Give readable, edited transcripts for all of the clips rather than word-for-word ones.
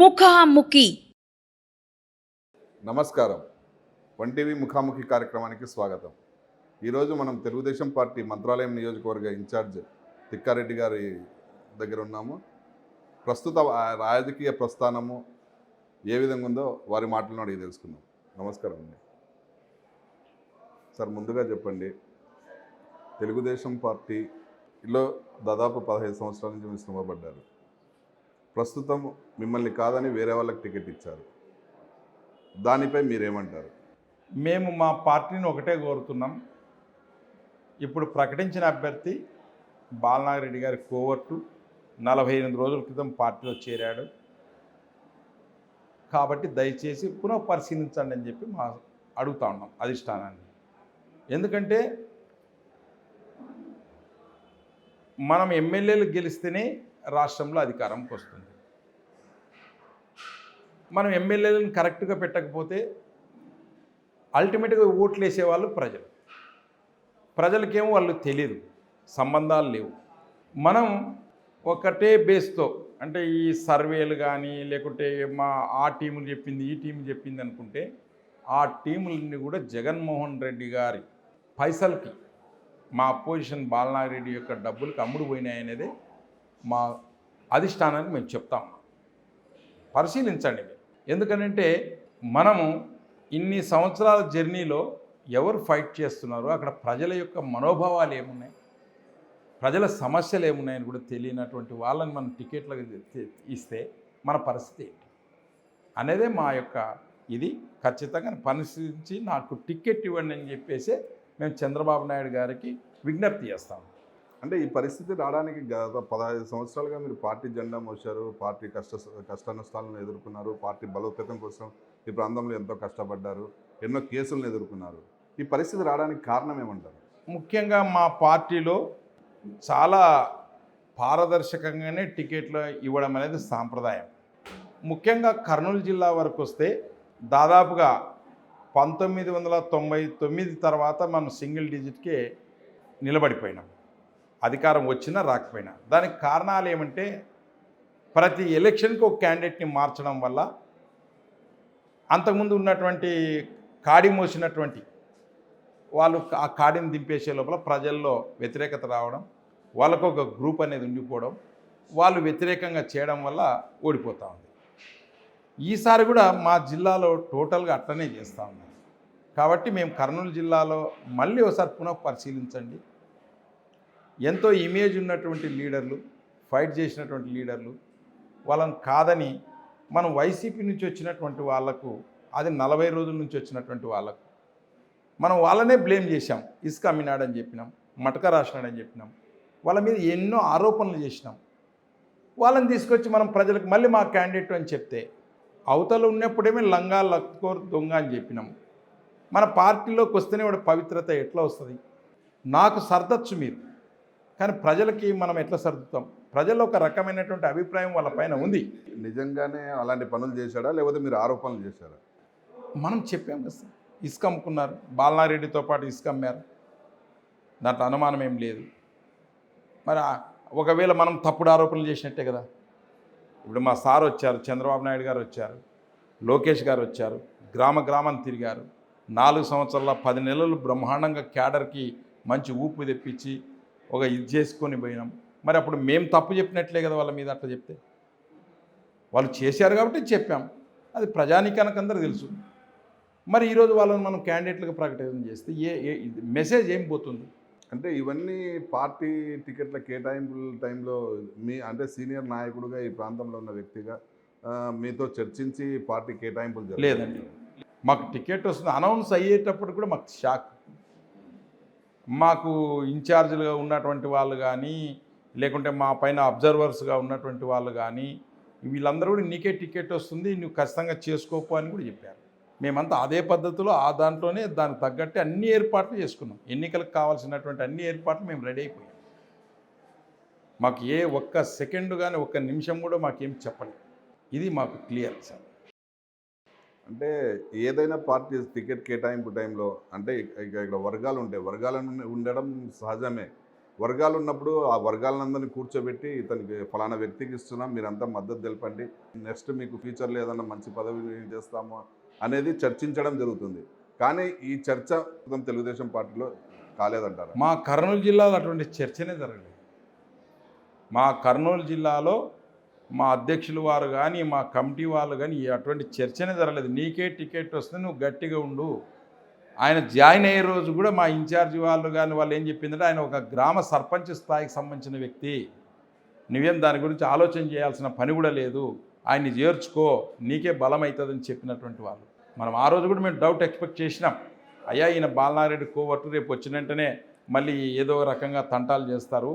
ముఖాముఖి. నమస్కారం. One TV ముఖాముఖి కార్యక్రమానికి స్వాగతం. ఈరోజు మనం తెలుగుదేశం పార్టీ మంత్రాలయం నియోజకవర్గ ఇన్ఛార్జ్ తిక్కారెడ్డి గారి దగ్గర ఉన్నాము. ప్రస్తుత రాజకీయ ప్రస్థానము ఏ విధంగా ఉందో వారి మాటలను అడిగి తెలుసుకుందాం. నమస్కారం అండి. సార్, ముందుగా చెప్పండి, తెలుగుదేశం పార్టీలో దాదాపు 15 సంవత్సరాల నుంచి మీరు శ్రమపడ్డారు. ప్రస్తుతం మిమ్మల్ని కాదని వేరే వాళ్ళకి టికెట్ ఇచ్చారు. దానిపై మీరేమంటారు? మేము మా పార్టీని ఒకటే కోరుతున్నాం. ఇప్పుడు ప్రకటించిన అభ్యర్థి బాలనాగిరెడ్డి గారి కోవర్టు 48 రోజుల క్రితం పార్టీలో చేరాడు. కాబట్టి దయచేసి పునః పరిశీలించండి అని చెప్పి అడుగుతా ఉన్నాం అధిష్టానాన్ని. ఎందుకంటే మనం ఎమ్మెల్యేలు గెలిస్తేనే రాష్ట్రంలో అధికారంకి వస్తుంది. మనం ఎమ్మెల్యేలను కరెక్ట్గా పెట్టకపోతే అల్టిమేట్గా ఓట్లు వేసేవాళ్ళు ప్రజలకేమో వాళ్ళు తెలియదు, సంబంధాలు లేవు. మనం ఒకటే బేస్తో అంటే ఈ సర్వేలు కానీ లేకుంటే ఆ టీములు చెప్పింది ఈ టీం చెప్పింది అనుకుంటే ఆ టీములన్నీ కూడా జగన్మోహన్ రెడ్డి గారి పైసలకి మా అపోజిషన్ బాలనాగిరెడ్డి యొక్క డబ్బులకు అమ్ముడు పోయినాయనేదే మా అధిష్టానానికి మేము చెప్తాం. పరిశీలించండి. ఎందుకనంటే మనము ఇన్ని సంవత్సరాల జర్నీలో ఎవరు ఫైట్ చేస్తున్నారో అక్కడ ప్రజల యొక్క మనోభావాలు ఏమున్నాయి, ప్రజల సమస్యలు ఏమున్నాయని కూడా తెలియనటువంటి వాళ్ళని మనం టికెట్లకు ఇస్తే మన పరిస్థితి ఏంటి అనేదే మా యొక్క ఇది. ఖచ్చితంగా పరిశీలించి నాకు టికెట్ ఇవ్వండి అని చెప్పేసి మేము చంద్రబాబు నాయుడు గారికి విజ్ఞప్తి చేస్తాము. అంటే ఈ పరిస్థితి రావడానికి గత 15 సంవత్సరాలుగా మీరు పార్టీ జెండా మోశారు, పార్టీ కష్ట నష్టాలను ఎదుర్కొన్నారు, పార్టీ బలోపేతం కోసం ఈ ప్రాంతంలో ఎంతో కష్టపడ్డారు, ఎన్నో కేసులను ఎదుర్కొన్నారు. ఈ పరిస్థితి రావడానికి కారణం ఏమంటారు? ముఖ్యంగా మా పార్టీలో చాలా పారదర్శకంగానే టికెట్లు ఇవ్వడం అనేది సాంప్రదాయం. ముఖ్యంగా కర్నూలు జిల్లా వరకు వస్తే దాదాపుగా 1999 తర్వాత మనం సింగిల్ డిజిట్కే నిలబడిపోయినాం, అధికారం వచ్చినా రాకపోయినా. దానికి కారణాలు ఏమంటే ప్రతి ఎలక్షన్కి ఒక క్యాండిడేట్ని మార్చడం వల్ల అంతకుముందు ఉన్నటువంటి కాడి మోసినటువంటి వాళ్ళు ఆ కాడిని దింపేసే లోపల ప్రజల్లో వ్యతిరేకత రావడం, వాళ్ళకు ఒక గ్రూప్ అనేది ఉండిపోవడం, వాళ్ళు వ్యతిరేకంగా చేయడం వల్ల ఓడిపోతూ ఉంది. ఈసారి కూడా మా జిల్లాలో టోటల్గా అట్లనే చేస్తూ ఉన్నాం. కాబట్టి మేము కర్నూలు జిల్లాలో మళ్ళీ ఒకసారి పునః పరిశీలించండి. ఎంతో ఇమేజ్ ఉన్నటువంటి లీడర్లు, ఫైట్ చేసినటువంటి లీడర్లు, వాళ్ళని కాదని మనం వైసీపీ నుంచి వచ్చినటువంటి వాళ్లకు, అది 40 రోజుల నుంచి వచ్చినటువంటి వాళ్ళకు మనం వాళ్ళనే బ్లేమ్ చేశాం. ఇసుక అమ్మినాడని చెప్పినాం, మటక రాసినాడని చెప్పినాం, వాళ్ళ మీద ఎన్నో ఆరోపణలు చేసినాం. వాళ్ళని తీసుకొచ్చి మనం ప్రజలకు మళ్ళీ మా క్యాండిడేట్ అని చెప్తే అవతల ఉన్నప్పుడేమే లంగా లక్కోరు దొంగ అని చెప్పినాం. మన పార్టీలోకి వస్తేనే వాడు పవిత్రత ఎట్లా వస్తుంది? నాకు సర్దచ్చు మీరు, కానీ ప్రజలకి మనం ఎట్లా సర్దుతాం? ప్రజల్లో ఒక రకమైనటువంటి అభిప్రాయం వాళ్ళ పైన ఉంది. నిజంగానే అలాంటి పనులు చేశాడా, లేకపోతే మీరు ఆరోపణలు చేశారా? మనం చెప్పాం కదా సార్, ఇసుక అమ్ముకున్నారు, బాలనారెడ్డితో పాటు ఇసుక అమ్మారు, దాంట్లో అనుమానం ఏం లేదు. మరి ఒకవేళ మనం తప్పుడు ఆరోపణలు చేసినట్టే కదా. ఇప్పుడు మా సార్ వచ్చారు, చంద్రబాబు నాయుడు గారు వచ్చారు, లోకేష్ గారు వచ్చారు, గ్రామాన్ని తిరిగారు, 4 సంవత్సరాల 10 నెలలు బ్రహ్మాండంగా క్యాడర్కి మంచి ఊపు తెప్పించి ఒక ఇది చేసుకొని పోయినాం. మరి అప్పుడు మేము తప్పు చెప్పినట్లే కదా వాళ్ళ మీద. అట్లా చెప్తే వాళ్ళు చేశారు కాబట్టి చెప్పాం, అది ప్రజానీకానికి అందరూ తెలుసు. మరి ఈరోజు వాళ్ళని మనం క్యాండిడేట్లుగా ప్రకటన చేస్తే మెసేజ్ ఏం పోతుంది? అంటే ఇవన్నీ పార్టీ టికెట్ల కేటాయింపుల టైంలో అంటే సీనియర్ నాయకుడుగా ఈ ప్రాంతంలో ఉన్న వ్యక్తిగా మీతో చర్చించి పార్టీ కేటాయింపులు లేదండి. మాకు టికెట్ వస్తుంది అనౌన్స్ అయ్యేటప్పుడు కూడా మాకు షాక్. మాకు ఇన్ఛార్జీలుగా ఉన్నటువంటి వాళ్ళు కానీ లేకుంటే మా పైన అబ్జర్వర్స్గా ఉన్నటువంటి వాళ్ళు కానీ వీళ్ళందరూ కూడా నీకే టికెట్ వస్తుంది, నువ్వు ఖచ్చితంగా చేసుకోపో అని కూడా చెప్పారు. మేమంతా అదే పద్ధతిలో దాంట్లోనే దానికి తగ్గట్టే అన్ని ఏర్పాట్లు చేసుకున్నాం. ఎన్నికలకు కావాల్సినటువంటి అన్ని ఏర్పాట్లు మేము రెడీ అయిపోయాం. మాకు ఏ ఒక్క సెకండ్ కానీ ఒక్క నిమిషం కూడా మాకేం చెప్పలేదు. ఇది మాకు క్లియర్ సార్. అంటే ఏదైనా పార్టీ టికెట్ కేటాయింపు టైంలో అంటే ఇక్కడ వర్గాలు ఉంటాయి, వర్గాలను ఉండడం సహజమే. వర్గాలు ఉన్నప్పుడు ఆ వర్గాలందరినీ కూర్చోబెట్టి ఇతనికి ఫలానా వ్యక్తికి ఇస్తున్నాం, మీరంతా మద్దతు తెలపండి, నెక్స్ట్ మీకు ఫ్యూచర్లో ఏదైనా మంచి పదవి చేస్తాము అనేది చర్చించడం జరుగుతుంది. కానీ ఈ చర్చ తెలుగుదేశం పార్టీలో కాలేదంటారా? మా కర్నూలు జిల్లాలో అటువంటి చర్చనే జరగలేదు. మా కర్నూలు జిల్లాలో మా అధ్యక్షులు వారు కానీ మా కమిటీ వాళ్ళు కానీ అటువంటి చర్చనే జరగలేదు. నీకే టికెట్ వస్తే నువ్వు గట్టిగా ఉండు. ఆయన జాయిన్ అయ్యే రోజు కూడా మా ఇన్ఛార్జి వాళ్ళు కానీ వాళ్ళు ఏం చెప్పిందంటే ఆయన ఒక గ్రామ సర్పంచ్ స్థాయికి సంబంధించిన వ్యక్తి, నువ్వేం దాని గురించి ఆలోచన చేయాల్సిన పని కూడా లేదు, ఆయన్ని చేర్చుకో, నీకే బలం అవుతుందని చెప్పినటువంటి వాళ్ళు. మనం ఆ రోజు కూడా మేము డౌట్ ఎక్స్పెక్ట్ చేసినాం, అయ్యా ఈయన బాలనారెడ్డి కోవర్టు రేపు వచ్చిన వెంటనే మళ్ళీ ఏదో రకంగా తంటాలు చేస్తారు,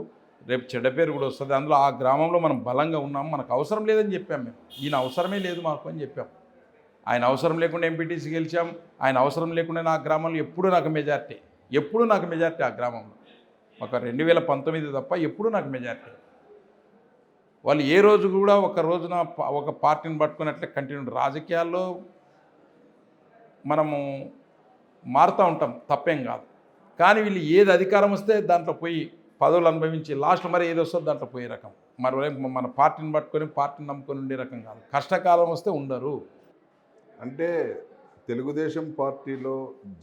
రేపు చెడ్డ పేరు కూడా వస్తుంది, అందులో ఆ గ్రామంలో మనం బలంగా ఉన్నాం, మనకు అవసరం లేదని చెప్పాం. మేము ఈయన అవసరమే లేదు మాకు అని చెప్పాం. ఆయన అవసరం లేకుండా ఎంపీటీసీ గెలిచాం, ఆయన అవసరం లేకుండా నా గ్రామంలో ఎప్పుడూ నాకు మెజార్టీ ఆ గ్రామంలో. ఒక 2019 తప్ప ఎప్పుడూ నాకు మెజార్టీ. వాళ్ళు ఏ రోజు కూడా ఒక రోజున ఒక పార్టీని పట్టుకున్నట్లే కంటిన్యూ. రాజకీయాల్లో మనము మారుతూ ఉంటాం, తప్పేం కాదు. కానీ వీళ్ళు ఏది అధికారం వస్తే దాంట్లో పోయి పదవులు అనుభవించి లాస్ట్ మరి ఏది వస్తుందో దాంట్లో పోయే రకం. మరి మన పార్టీని పట్టుకొని పార్టీని నమ్ముకొని ఉండే రకం కాదు. కష్టకాలం వస్తే ఉండరు. అంటే తెలుగుదేశం పార్టీలో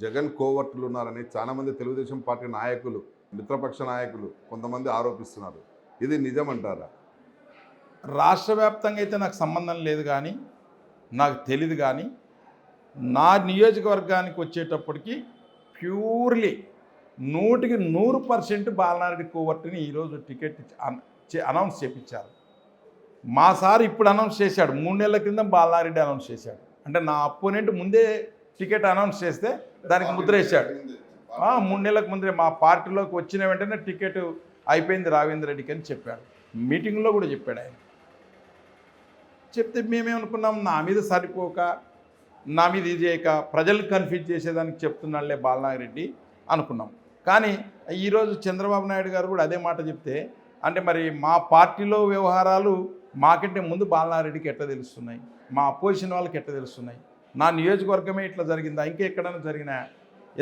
జగన్ కోవర్టులు ఉన్నారని చాలామంది తెలుగుదేశం పార్టీ నాయకులు, మిత్రపక్ష నాయకులు కొంతమంది ఆరోపిస్తున్నారు. ఇది నిజమంటారా? రాష్ట్ర వ్యాప్తంగా అయితే నాకు సంబంధం లేదు, కానీ నాకు తెలియదు. కానీ నా నియోజకవర్గానికి వచ్చేటప్పటికి ప్యూర్లీ 100% బాలనారెడ్డి కోవర్టుని ఈరోజు టికెట్ అనౌన్స్ చేయించారు. మా సార్ ఇప్పుడు అనౌన్స్ చేశాడు, 3 నెలల క్రితం బాలనారెడ్డి అనౌన్స్ చేశాడు. అంటే నా అపోనెంట్ ముందే టికెట్ అనౌన్స్ చేస్తే దానికి ముద్ర వేశాడు. 3 నెలలకు ముందే మా పార్టీలోకి వచ్చిన వెంటనే టికెట్ అయిపోయింది రాఘవేంద్ర రెడ్డికి అని చెప్పాడు. మీటింగ్లో కూడా చెప్పాడు ఆయన. చెప్తే మేమేమనుకున్నాం, నా మీద సరిపోక నా మీద ఇది చేయక ప్రజలు కన్ఫ్యూజ్ చేసేదానికి చెప్తున్నాళ్లే బాలనారెడ్డి అనుకున్నాం. కానీ ఈరోజు చంద్రబాబు నాయుడు గారు కూడా అదే మాట చెప్తే, అంటే మరి మా పార్టీలో వ్యవహారాలు మాకంటే ముందు బాలనారెడ్డికి ఎట్లా తెలుస్తున్నాయి, మా అపోజిషన్ వాళ్ళకి ఎట్లా తెలుస్తున్నాయి, నా నియోజకవర్గమే ఇట్లా జరిగిందా, ఇంకెక్కడైనా జరిగినా?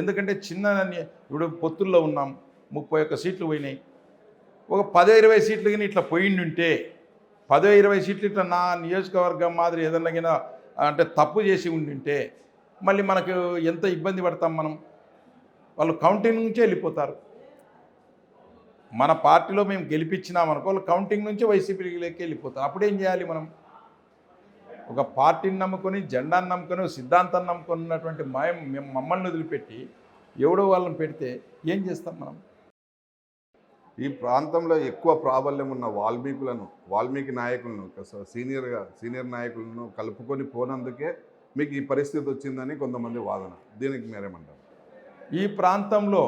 ఎందుకంటే ఇప్పుడు పొత్తుల్లో ఉన్నాం, 31 సీట్లు పోయినాయి. ఒక 10-20 సీట్లు కానీ ఇట్లా పోయిండుంటే, 10-20 సీట్లు ఇట్లా నా నియోజకవర్గం మాదిరి ఏదన్నా అంటే తప్పు చేసి ఉండింటే మళ్ళీ మనకు ఎంత ఇబ్బంది పడతాం మనం. వాళ్ళు కౌంటింగ్ నుంచే వెళ్ళిపోతారు. మన పార్టీలో మేము గెలిపించినామనుకో వాళ్ళు కౌంటింగ్ నుంచి వైసీపీలోకి వెళ్ళిపోతారు. అప్పుడేం చేయాలి మనం? ఒక పార్టీని నమ్ముకొని, జెండాను నమ్ముకొని, సిద్ధాంతాన్ని నమ్ముకొని ఉన్నటువంటి మమ్మల్ని వదిలిపెట్టి ఎవడో వాళ్ళని పెడితే ఏం చేస్తాం మనం? ఈ ప్రాంతంలో ఎక్కువ ప్రాబల్యం ఉన్న వాల్మీకి నాయకులను, సీనియర్ నాయకులను కలుపుకొని పోనందుకే మీకు ఈ పరిస్థితి వచ్చిందని కొంతమంది వాదన. దీనికి మీరేమంటారు? ఈ ప్రాంతంలో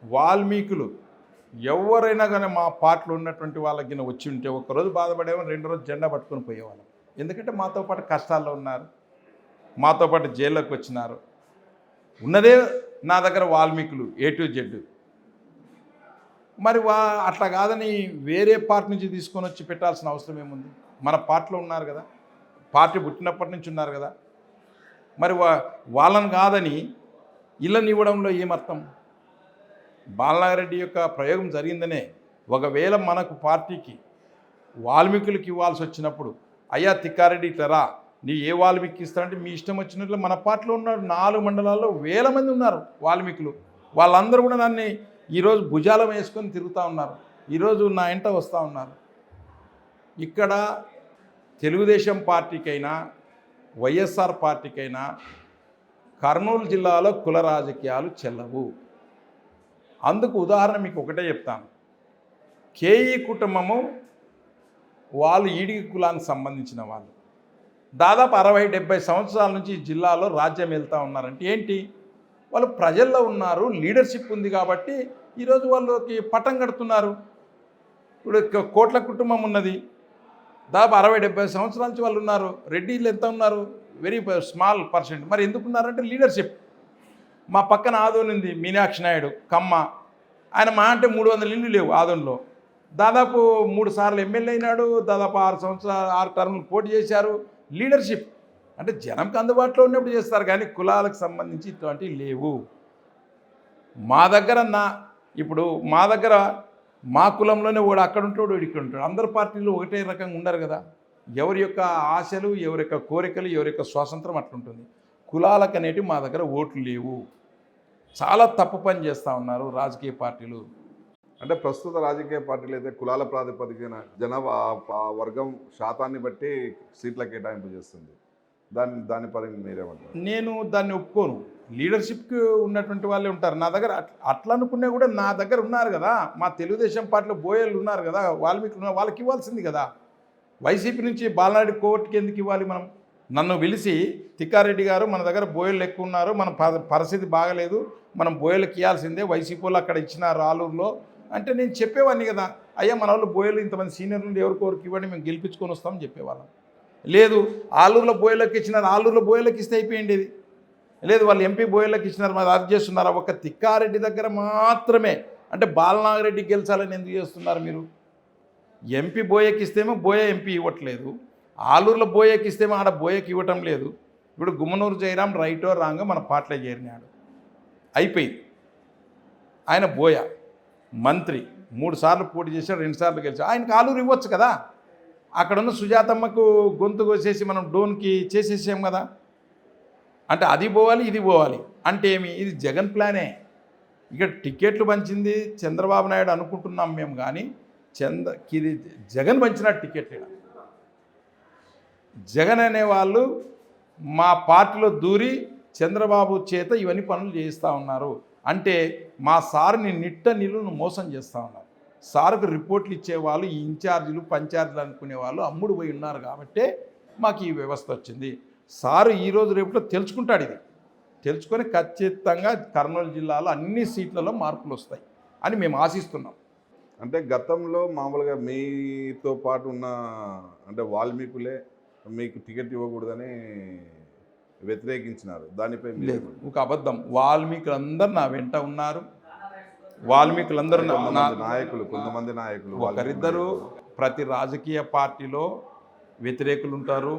వాల్మీకులు ఎవరైనా కానీ మా పార్టీలో ఉన్నటువంటి వాళ్ళకి వచ్చి ఉంటే ఒక్కరోజు బాధపడేవాళ్ళం, 2 రోజులు జెండా పట్టుకొని పోయేవాళ్ళం. ఎందుకంటే మాతో పాటు కష్టాల్లో ఉన్నారు, మాతో పాటు జైల్లోకి వచ్చినారు. ఉన్నదే నా దగ్గర వాల్మీకులు A to Z. మరి అట్లా కాదని వేరే పార్టీ నుంచి తీసుకొని వచ్చి పెట్టాల్సిన అవసరం ఏముంది? మన పార్టీలో ఉన్నారు కదా, పార్టీ పుట్టినప్పటి నుంచి ఉన్నారు కదా. మరి వాళ్ళని కాదని ఇళ్ళని ఇవ్వడంలో ఏమర్థం? బాలనారెడ్డి యొక్క ప్రయోగం జరిగిందనే. ఒకవేళ మనకు పార్టీకి వాల్మీకులకి ఇవ్వాల్సి వచ్చినప్పుడు, అయ్యా తిక్కారెడ్డి ఇట్లా రా, నీ ఏ వాల్మీకి ఇస్తారంటే మీ ఇష్టం వచ్చినట్లు మన పార్టీలో ఉన్నారు. 4 మండలాల్లో 1000 మంది ఉన్నారు వాల్మీకులు. వాళ్ళందరూ కూడా నన్ను ఈరోజు భుజాలం వేసుకొని తిరుగుతూ ఉన్నారు, ఈరోజు నా ఇంట వస్తూ ఉన్నారు. ఇక్కడ తెలుగుదేశం పార్టీకైనా వైఎస్ఆర్ పార్టీకైనా కర్నూలు జిల్లాలో కుల రాజకీయాలు చెల్లవు. అందుకు ఉదాహరణ మీకు ఒకటే చెప్తాను. కేఈ కుటుంబము వాళ్ళు ఈడిగి కులానికి సంబంధించిన వాళ్ళు దాదాపు 60-70 సంవత్సరాల నుంచి ఈ జిల్లాలో రాజ్యం వెళ్తూ ఉన్నారంటే ఏంటి? వాళ్ళు ప్రజల్లో ఉన్నారు, లీడర్షిప్ ఉంది కాబట్టి ఈరోజు వాళ్ళకి పట్టం కడుతున్నారు. ఇప్పుడు కోట్ల కుటుంబం ఉన్నది, దాదాపు 60-70 సంవత్సరాల నుంచి వాళ్ళు ఉన్నారు. రెడ్డిలు ఎంత ఉన్నారు? Very small percent. మరి ఎందుకున్నారంటే లీడర్షిప్. మా పక్కన ఆదోని ఉంది, మీనాక్షి నాయుడు కమ్మ, ఆయన మా అంటే 300 ఇళ్ళు లేవు ఆదోన్లో. దాదాపు 3 సార్లు ఎమ్మెల్యే అయినాడు, దాదాపు 6 టర్ములు పోటీ చేశారు. లీడర్షిప్ అంటే జనంకి అందుబాటులో ఉన్నప్పుడు చేస్తారు, కానీ కులాలకు సంబంధించి ఇటువంటివి లేవు. మా దగ్గర ఇప్పుడు మా దగ్గర మా కులంలోనే వాడు అక్కడ ఉంటాడు, వాడు ఇక్కడ ఉంటాడు. అందరు పార్టీలు ఒకటే రకంగా ఉండరు కదా. ఎవరి యొక్క ఆశలు, ఎవరి యొక్క కోరికలు, ఎవరి యొక్క స్వాతంత్రం అట్లుంటుంది. కులాలకు అనేటివి మా దగ్గర ఓట్లు లేవు. చాలా తప్పు పని చేస్తూ ఉన్నారు రాజకీయ పార్టీలు. అంటే ప్రస్తుత రాజకీయ పార్టీలు అయితే కులాల ప్రాతిపదికన జనాభా ఆ వర్గం శాతాన్ని బట్టి సీట్ల కేటాయింపు చేస్తుంది. దానిపై మీరేమంటారు? నేను దాన్ని ఒప్పుకోను. లీడర్షిప్కి ఉన్నటువంటి వాళ్ళే ఉంటారు నా దగ్గర. అట్లా అనుకునే కూడా నా దగ్గర ఉన్నారు కదా. మా తెలుగుదేశం పార్టీలో బోయలు ఉన్నారు కదా, వాళ్ళకి ఇవ్వాల్సింది కదా. వైసీపీ నుంచి బాలనాడు కోర్టుకి ఎందుకు ఇవ్వాలి మనం? నన్ను పిలిచి తిక్కారెడ్డి గారు మన దగ్గర బోయలు ఎక్కువ ఉన్నారు, మన పరిస్థితి బాగలేదు, మనం బోయలకు ఇవ్వాల్సిందే, వైసీపీ వాళ్ళు అక్కడ ఇచ్చినారు ఆలూరులో అంటే నేను చెప్పేవాడిని కదా. అయ్యా మన వాళ్ళు బోయలు ఇంతమంది సీనియర్ నుండి ఎవరికొరికి ఇవ్వండి, మేము గెలిపించుకొని వస్తామని చెప్పేవాళ్ళం. లేదు ఆలూరులో బోయలకు ఇచ్చినారు, ఆలూరులో బోయలకు ఇస్తే అయిపోయింది. లేదు వాళ్ళు ఎంపీ బోయలకు ఇచ్చినారు, మరి అది చేస్తున్నారా? ఒక తిక్కారెడ్డి దగ్గర మాత్రమే. అంటే బాలనాగరెడ్డి గెలిచాలని ఎందుకు చేస్తున్నారు మీరు? ఎంపీ బోయకి ఇస్తేమో బోయ ఎంపీ ఇవ్వట్లేదు, ఆలూరులో బోయకి ఇస్తేమో ఆడ బోయకి ఇవ్వటం లేదు. ఇప్పుడు గుమ్మనూరు జయరాం రైటో రాంగో మన పార్టీలో చేరినాడు, అయిపోయింది. ఆయన బోయ మంత్రి, 3 సార్లు పోటీ చేశాడు, 2 సార్లు గెలిచాడు. ఆయనకు ఆలూరు ఇవ్వచ్చు కదా. అక్కడున్న సుజాతమ్మకు గొంతు కోసేసి మనం డోన్కి చేసేసాం కదా. అంటే అది పోవాలి, ఇది పోవాలి అంటే ఏమి? ఇది జగన్ ప్లానే. ఇక్కడ టికెట్లు పంచింది చంద్రబాబు నాయుడు అనుకుంటున్నాం మేము, కానీ ఇది జగన్ పంచిన టికెట్. జగన్ అనేవాళ్ళు మా పార్టీలో దూరి చంద్రబాబు చేత ఇవన్నీ పనులు చేయిస్తూ ఉన్నారు. అంటే మా సార్ని నిట్ట నిలును మోసం చేస్తూ ఉన్నారు. సార్కు రిపోర్ట్లు ఇచ్చేవాళ్ళు ఈ ఇన్ఛార్జీలు పంచార్జీలు అనుకునే వాళ్ళు అమ్ముడు పోయి ఉన్నారు కాబట్టే మాకు ఈ వ్యవస్థ వచ్చింది. సారు ఈరోజు రేపులో తెలుసుకుంటాడు. ఇది తెలుసుకొని ఖచ్చితంగా కర్నూలు జిల్లాలో అన్ని సీట్లలో మార్పులు వస్తాయి అని మేము ఆశిస్తున్నాం. అంటే గతంలో మామూలుగా మీతో పాటు ఉన్న అంటే వాల్మీకులే మీకు టికెట్ ఇవ్వకూడదని వ్యతిరేకించినారు, దానిపై లేదు, ఒక అబద్ధం. వాల్మీకులందరూ నా వెంట ఉన్నారు. వాల్మీకులందరూ కొంతమంది నాయకులు ఒకరిద్దరు. ప్రతి రాజకీయ పార్టీలో వ్యతిరేకులు ఉంటారు,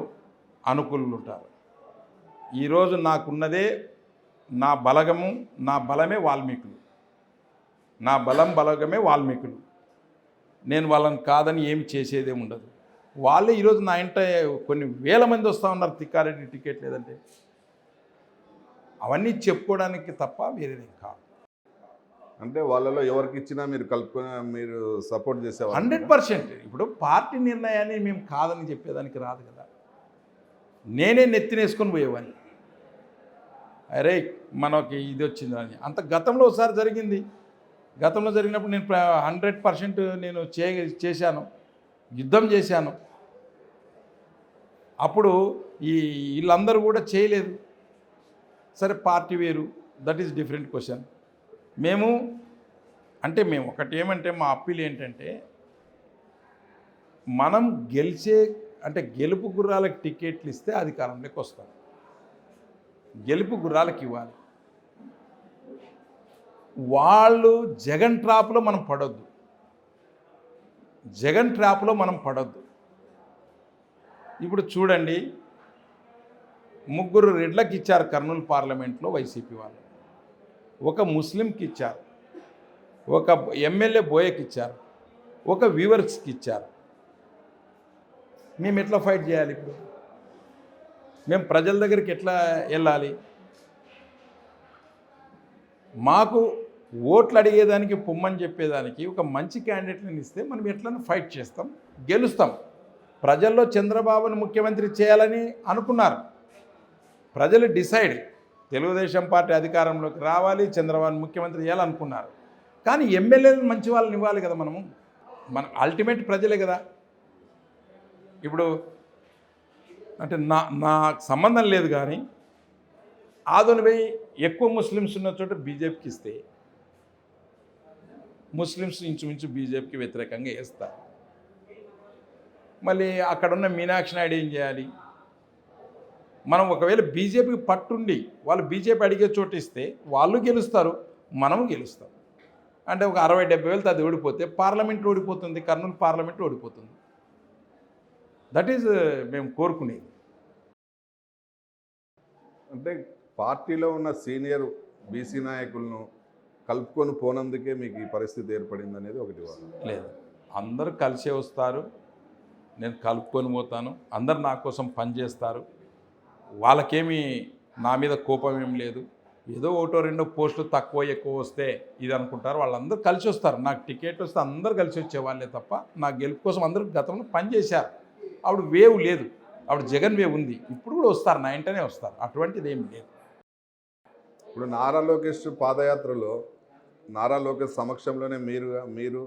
అనుకూలులు ఉంటారు. ఈరోజు నాకున్నదే నా బలగము, నా బలమే వాల్మీకులు. నా బలగమే వాల్మీకులు. నేను వాళ్ళని కాదని ఏమి చేసేదే ఉండదు. వాళ్ళే ఈరోజు నా ఇంట కొన్ని వేల మంది వస్తూ ఉన్నారు, తిక్కారెడ్డి టికెట్ లేదంటే. అవన్నీ చెప్పుకోవడానికి తప్ప వేరేదేం కాదు. అంటే వాళ్ళలో ఎవరికి ఇచ్చినా మీరు కలుపుకొని మీరు సపోర్ట్ చేసేవారు? 100%. ఇప్పుడు పార్టీ నిర్ణయాన్ని మేము కాదని చెప్పేదానికి రాదు కదా. నేనే నెత్తినేసుకొని పోయేవాడిని, అరే మనకి ఇది వచ్చిందని. అంత గతంలో ఒకసారి జరిగింది. గతంలో జరిగినప్పుడు నేను 100% నేను చేశాను, యుద్ధం చేశాను. అప్పుడు వీళ్ళందరూ కూడా చేయలేదు. సరే పార్టీ వేరు, దట్ ఈస్ డిఫరెంట్ క్వశ్చన్. మేము ఒకటి ఏమంటే మా అప్పీల్ ఏంటంటే, మనం గెలుపు గుర్రాలకు టికెట్లు ఇస్తే అధికారంలోకి వస్తాం. గెలుపు గుర్రాలకు ఇవ్వాలి. వాళ్ళు జగన్ ట్రాప్లో మనం పడొద్దు. జగన్ ట్రాప్లో మనం పడొద్దు. ఇప్పుడు చూడండి, 3 రెడ్లకి ఇచ్చారు కర్నూలు పార్లమెంట్లో వైసీపీ వాళ్ళు, ఒక ముస్లింకి ఇచ్చారు, ఒక ఎమ్మెల్యే బోయకి ఇచ్చారు, ఒక వ్యూవర్స్కి ఇచ్చారు. మేము ఎట్లా ఫైట్ చేయాలి? ఇప్పుడు మేము ప్రజల దగ్గరికి ఎట్లా వెళ్ళాలి? మాకు ఓట్లు అడిగేదానికి పొమ్మని చెప్పేదానికి ఒక మంచి క్యాండిడేట్ని ఇస్తే మనం ఎట్లన్నా ఫైట్ చేస్తాం, గెలుస్తాం. ప్రజల్లో చంద్రబాబును ముఖ్యమంత్రి చేయాలని అనుకున్నారు ప్రజలు. డిసైడ్ తెలుగుదేశం పార్టీ అధికారంలోకి రావాలి, చంద్రబాబును ముఖ్యమంత్రి చేయాలనుకున్నారు. కానీ ఎమ్మెల్యేలు మంచి వాళ్ళని ఇవ్వాలి కదా. మన అల్టిమేట్ ప్రజలే కదా. ఇప్పుడు అంటే నాకు సంబంధం లేదు, కానీ ఆదోనిపై ఎక్కువ ముస్లిమ్స్ ఉన్న చోట బీజేపీకి ఇస్తే ముస్లిమ్స్ ఇంచుమించు బీజేపీకి వ్యతిరేకంగా వేస్తారు. మళ్ళీ అక్కడున్న మీనాక్షి నాయుడు ఏం చేయాలి? మనం ఒకవేళ బీజేపీకి పట్టుండి వాళ్ళు బీజేపీ అడిగే చోటు ఇస్తే వాళ్ళు గెలుస్తారు, మనము గెలుస్తాం. అంటే ఒక 60-70 వేలతో అది ఓడిపోతే పార్లమెంట్ ఓడిపోతుంది, కర్నూలు పార్లమెంట్ ఓడిపోతుంది. దట్ ఈజ్ మేము కోరుకునేది. అంటే పార్టీలో ఉన్న సీనియర్ బీసీ నాయకులను కలుపుకొని పోనందుకే మీకు ఈ పరిస్థితి ఏర్పడింది అనేది ఒకటి వాదన. లేదు, అందరూ కలిసే వస్తారు, నేను కలుపుకొని పోతాను, అందరు నా కోసం పనిచేస్తారు, వాళ్ళకేమీ నా మీద కోపం ఏం లేదు. ఏదో ఒకటో రెండో పోస్టులు తక్కువ ఎక్కువ వస్తే ఇది అనుకుంటారు, వాళ్ళందరూ కలిసి వస్తారు. నాకు టికెట్ వస్తే అందరూ కలిసి వచ్చేవాళ్ళే తప్ప నా గెలుపు కోసం అందరూ గతంలో పనిచేశారు. అప్పుడు వేవ్ లేదు, అప్పుడు జగన్ వేవ్ ఉంది, ఇప్పుడు కూడా వస్తారు, నా వెంటనే వస్తారు, అటువంటిది ఏం లేదు. ఇప్పుడు నారా లోకేష్ పాదయాత్రలో నారా లోకేష్ సమక్షంలోనే మీరు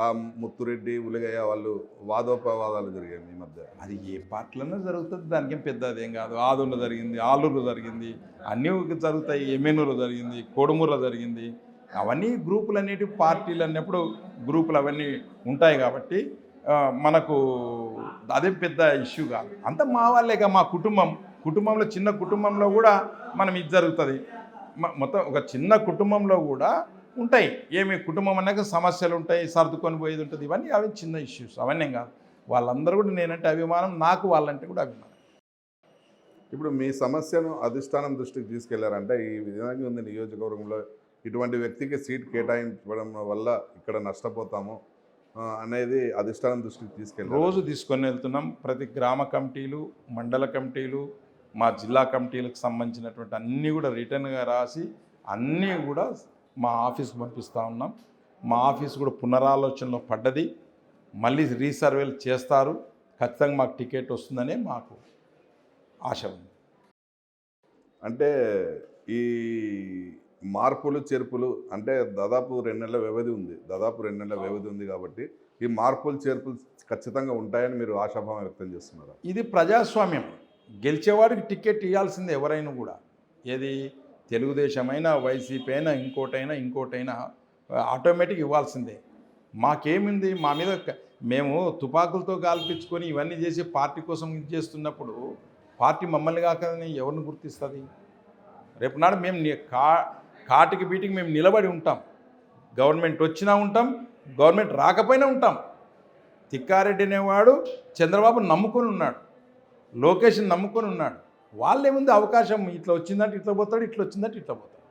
ఆ ముత్తురెడ్డి ఉలిగయ్య వాళ్ళు వాదోపవాదాలు జరిగాయి మీ మధ్య. అది ఏ పార్టీలన్నా జరుగుతుంది, దానికేం పెద్ద అదేం కాదు. ఆదూరులో జరిగింది, ఆలూరులో జరిగింది, అన్నీ జరుగుతాయి. ఎమ్మెనూరులో జరిగింది, కోడుమూరులో జరిగింది. అవన్నీ గ్రూపులు అనేటివి పార్టీలు అన్నప్పుడు గ్రూపులు అవన్నీ ఉంటాయి కాబట్టి మనకు అదేం పెద్ద ఇష్యూ కాదు. అంతా మా వాళ్ళేగా, మా కుటుంబంలో చిన్న కుటుంబంలో కూడా మనం ఇది జరుగుతుంది. మొత్తం ఒక చిన్న కుటుంబంలో కూడా ఉంటాయి. ఏమి కుటుంబం అన్నాక సమస్యలు ఉంటాయి, సర్దుకొని పోయేది ఉంటుంది. ఇవన్నీ అవి చిన్న ఇష్యూస్, అవన్నీ కాదు. వాళ్ళందరూ కూడా నేనంటే అభిమానం, నాకు వాళ్ళంటే కూడా అభిమానం. ఇప్పుడు మీ సమస్యను అధిష్టానం దృష్టికి తీసుకెళ్లారంటే ఈ విధంగా ఉంది నియోజకవర్గంలో ఇటువంటి వ్యక్తికి సీట్ కేటాయించడం వల్ల ఇక్కడ నష్టపోతాము అనేది అధిష్టానం దృష్టికి తీసుకెళ్ళారు. రోజు తీసుకొని వెళ్తున్నాం. ప్రతి గ్రామ కమిటీలు, మండల కమిటీలు, మా జిల్లా కమిటీలకు సంబంధించినటువంటి అన్నీ కూడా రిటర్న్గా రాసి అన్నీ కూడా మా ఆఫీస్కి పంపిస్తూ ఉన్నాం. మా ఆఫీస్ కూడా పునరాలోచనలో పడ్డది, మళ్ళీ రీసర్వేలు చేస్తారు, ఖచ్చితంగా మాకు టికెట్ వస్తుందనే మాకు ఆశ ఉంది. అంటే ఈ మార్పులు చేర్పులు అంటే దాదాపు 2 నెలల వ్యవధి ఉంది కాబట్టి ఈ మార్పులు చేర్పులు ఖచ్చితంగా ఉంటాయని మీరు ఆశాభావం వ్యక్తం చేస్తున్నారు. ఇది ప్రజాస్వామ్యం, గెలిచేవాడికి టికెట్ ఇవ్వాల్సిందే ఎవరైనా కూడా. ఏది తెలుగుదేశం అయినా, వైసీపీ అయినా, ఇంకోటైనా ఆటోమేటిక్ ఇవ్వాల్సిందే. మాకేమింది, మా మీద మేము తుపాకులతో గాల్పించుకొని ఇవన్నీ చేసి పార్టీ కోసం ఇది చేస్తున్నప్పుడు పార్టీ మమ్మల్ని కాకని ఎవరిని గుర్తిస్తుంది? రేపు నాడు మేము కాటికి బీటికి మేము నిలబడి ఉంటాం. గవర్నమెంట్ వచ్చినా ఉంటాం, గవర్నమెంట్ రాకపోయినా ఉంటాం. తిక్కారెడ్డి అనేవాడు చంద్రబాబు నమ్ముకొని ఉన్నాడు, లోకేష్ని నమ్ముకొని ఉన్నాడు. వాళ్ళేముంది అవకాశం, ఇట్లా వచ్చిందంటే ఇట్లా పోతాడు, ఇట్లా వచ్చిందంటే ఇట్లా పోతాడు.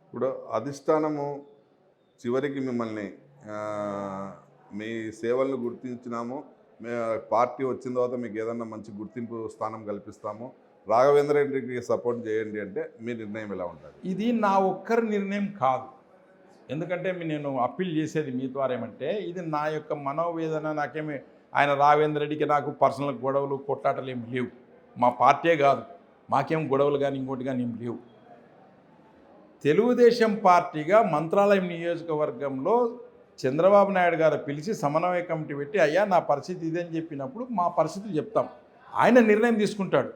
ఇప్పుడు అధిష్టానము చివరికి మిమ్మల్ని మీ సేవలను గుర్తించినాము, పార్టీ వచ్చిన తర్వాత మీకు ఏదన్నా మంచి గుర్తింపు స్థానం కల్పిస్తాము, రాఘవేంద్ర రెడ్డికి సపోర్ట్ చేయండి అంటే మీ నిర్ణయం ఎలా ఉంటుంది? ఇది నా ఒక్కరి నిర్ణయం కాదు. ఎందుకంటే నేను అప్పీల్ చేసేది మీ ద్వారా ఏమంటే, ఇది నా యొక్క మనోవేదన. నాకేమి ఆయన రాఘవేంద్ర రెడ్డికి నాకు పర్సనల్ గొడవలు కొట్లాటలు ఏమి లేవు. మా పార్టీ కాదు, మాకేం గొడవలు కానీ ఇంకోటి కానీ ఏం లేవు. తెలుగుదేశం పార్టీగా మంత్రాలయం నియోజకవర్గంలో చంద్రబాబు నాయుడు గారు పిలిచి సమన్వయ కమిటీ పెట్టి, అయ్యా నా పరిస్థితి ఇదని చెప్పినప్పుడు మా పరిస్థితులు చెప్తాం, ఆయన నిర్ణయం తీసుకుంటాడు.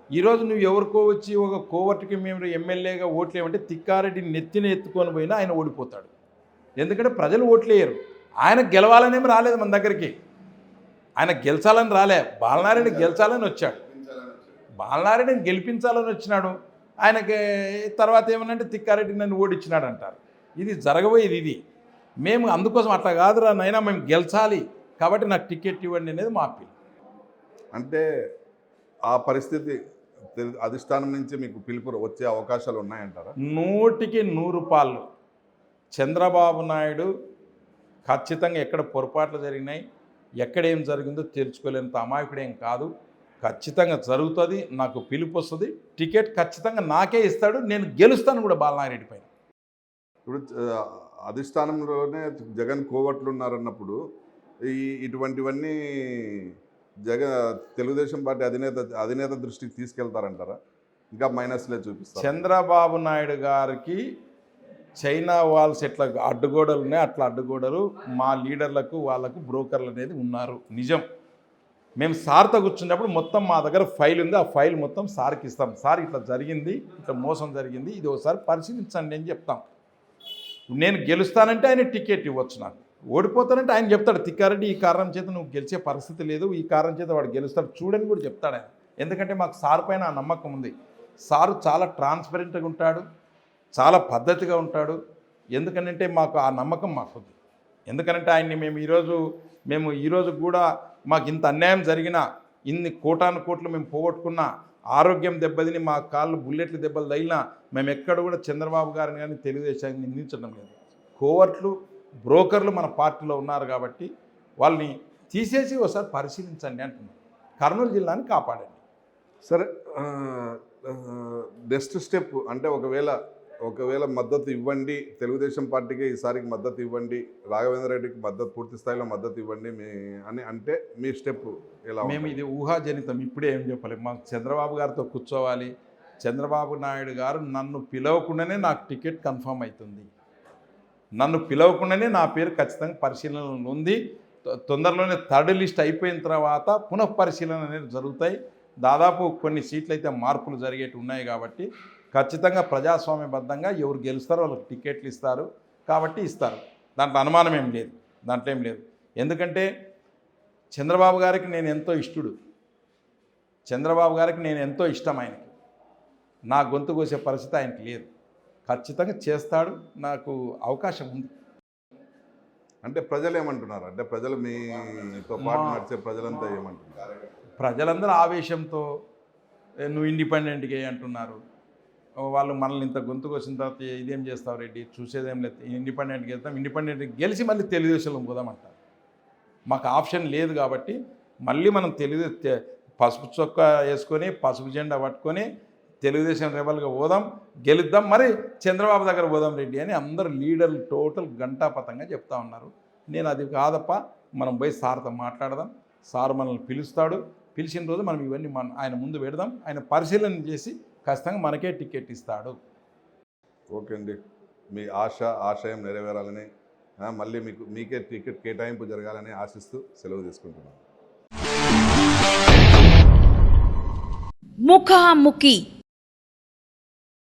ఈరోజు నువ్వు ఎవరికో వచ్చి ఒక కోవర్టుకి మేము ఎమ్మెల్యేగా ఓట్లేమంటే తిక్కారెడ్డి నెత్తిని ఎత్తుకొని పోయినా ఆయన ఓడిపోతాడు. ఎందుకంటే ప్రజలు ఓట్లేయరు. ఆయన గెలవాలనేమి రాలేదు మన దగ్గరికి, ఆయన గెలిచాలని రాలే, బాలనారాయణ గెలిచాలని వచ్చాడు, బాలనారాయణని గెలిపించాలని వచ్చినాడు. ఆయనకి తర్వాత ఏమనంటే తిక్కారెడ్డి నన్ను ఓడించినాడు అంటారు. ఇది జరగబోయేది. ఇది మేము అందుకోసం అట్లా కాదురా నైనా, మేము గెలిచాలి కాబట్టి నాకు టికెట్ ఇవ్వండి అనేది మా అప్పీల్. అంటే ఆ పరిస్థితి అధిష్టానం నుంచి మీకు పిలుపు వచ్చే అవకాశాలు ఉన్నాయంటారా? 100కి 100 చంద్రబాబు నాయుడు ఖచ్చితంగా ఎక్కడ పొరపాట్లు జరిగినాయి, ఎక్కడేం జరిగిందో తెలుసుకోలేనంత అమాయకుడేం కాదు. ఖచ్చితంగా జరుగుతుంది, నాకు పిలుపు వస్తుంది, టికెట్ ఖచ్చితంగా నాకే ఇస్తాడు, నేను గెలుస్తాను కూడా బాలనారెడ్డి పైన. ఇప్పుడు అధిష్టానంలోనే జగన్ కోవట్లు ఉన్నారన్నప్పుడు ఇటువంటివన్నీ తెలుగుదేశం పార్టీ అధినేత దృష్టికి తీసుకెళ్తారంటారా? ఇంకా మైనస్లే చూపిస్తారు. చంద్రబాబు నాయుడు గారికి చైనా వాల్స్ ఎట్లా అడ్డుగోడలు ఉన్నాయి, అట్లా అడ్డుగోడలు మా లీడర్లకు వాళ్ళకు బ్రోకర్లు అనేది ఉన్నారు. నిజం. మేము సార్తో కూర్చున్నప్పుడు మొత్తం మా దగ్గర ఫైల్ ఉంది, ఆ ఫైల్ మొత్తం సార్కి ఇస్తాం. సార్ ఇట్లా జరిగింది, ఇట్లా మోసం జరిగింది, ఇది ఒకసారి పరిశీలించండి అని చెప్తాం. నేను గెలుస్తానంటే ఆయన టికెట్ ఇవ్వచ్చు, నాకు ఓడిపోతానంటే ఆయన చెప్తాడు, తిక్కారెడ్డి ఈ కారణం చేత నువ్వు గెలిచే పరిస్థితి లేదు, ఈ కారణం చేత వాడు గెలుస్తాడు చూడని కూడా చెప్తాడు ఆయన. ఎందుకంటే మాకు సార్ పైన ఆ నమ్మకం ఉంది. సారు చాలా ట్రాన్స్పరెంట్గా ఉంటాడు, చాలా పద్ధతిగా ఉంటాడు. ఎందుకంటే మాకు ఆ నమ్మకం మాకుంది. ఎందుకంటే ఆయన్ని మేము ఈరోజు కూడా మాకు ఇంత అన్యాయం జరిగినా, ఇన్ని కోటాను కోట్లు మేము పోగొట్టుకున్నా ఆరోగ్యం దెబ్బతిని మా కాళ్ళు బుల్లెట్లు దెబ్బలు తగిలినా మేము ఎక్కడ కూడా చంద్రబాబు గారిని కానీ తెలుగుదేశాన్ని నిందించడం లేదు. కోవర్ట్లు బ్రోకర్లు మన పార్టీలో ఉన్నారు కాబట్టి వాళ్ళని తీసేసి ఒకసారి పరిశీలించండి అంటున్నాం. కర్నూలు జిల్లాని కాపాడండి. సరే, నెక్స్ట్ స్టెప్ అంటే ఒకవేళ మద్దతు ఇవ్వండి, తెలుగుదేశం పార్టీకి ఈసారికి మద్దతు ఇవ్వండి, రాఘవేంద్ర రెడ్డికి పూర్తి స్థాయిలో మద్దతు ఇవ్వండి అంటే మీ స్టెప్ ఎలా? మేము ఇది ఊహాజనితం, ఇప్పుడే ఏం చెప్పలేము. మాకు చంద్రబాబు గారితో కూర్చోవాలి. చంద్రబాబు నాయుడు గారు నన్ను పిలవకుండానే నాకు టికెట్ కన్ఫర్మ్ అవుతుంది. నన్ను పిలవకుండానే నా పేరు ఖచ్చితంగా పరిశీలనలో ఉంది. తొందరలోనే థర్డ్ లిస్ట్ అయిపోయిన తర్వాత పునఃపరిశీలన అనేది జరుగుతాయి. దాదాపు కొన్ని సీట్లు అయితే మార్పులు జరిగేవి ఉన్నాయి కాబట్టి ఖచ్చితంగా ప్రజాస్వామ్యబద్ధంగా ఎవరు గెలుస్తారో వాళ్ళకి టికెట్లు ఇస్తారు కాబట్టి ఇస్తారు. దాంట్లో అనుమానం ఏం లేదు. ఎందుకంటే చంద్రబాబు గారికి నేను ఎంతో ఇష్టడు. చంద్రబాబు గారికి నేను ఎంతో ఇష్టం. ఆయనకి నా గొంతు కోసే పరిస్థితి ఆయనకి లేదు. ఖచ్చితంగా చేస్తాడు. నాకు అవకాశం ఉంది. అంటే ప్రజలు ఏమంటున్నారు? అంటే ప్రజలు మీతో పాటు నడిచే ప్రజలంతా ఏమంటున్నారు? ప్రజలందరూ ఆవేశంతో నువ్వు ఇండిపెండెంట్గా అంటున్నారు. వాళ్ళు మనల్ని ఇంత గొంతుకు వచ్చిన తర్వాత ఇదేం చేస్తావు రెడ్డి, చూసేదేం లేదు, ఇండిపెండెంట్గా వెళ్తాం, ఇండిపెండెంట్గా గెలిచి మళ్ళీ తెలుగుదేశంలో పోదామంటారు. మాకు ఆప్షన్ లేదు కాబట్టి మళ్ళీ మనం పసుపు చొక్కా వేసుకొని పసుపు జెండా పట్టుకొని తెలుగుదేశం రెబల్గా పోదాం, గెలుద్దాం, మరి చంద్రబాబు దగ్గర పోదాం రెడ్డి అని అందరు లీడర్లు టోటల్ గంటాపతంగా చెప్తా ఉన్నారు. నేను అది కాదప్ప, మనం పోయి సార్తో మాట్లాడదాం, సార్ మనల్ని పిలుస్తాడు, పిలిచిన రోజు మనం ఇవన్నీ ఆయన ముందు పెడదాం, ఆయన పరిశీలన చేసి ఖచ్చితంగా మనకే టికెట్ ఇస్తాడు. ఓకే అండి, మీ ఆశయం నెరవేరాలని, మళ్ళీ మీకే టికెట్ కేటాయింపు జరగాలని ఆశిస్తూ సెలవు తీసుకుంటున్నాను. ముఖాముఖి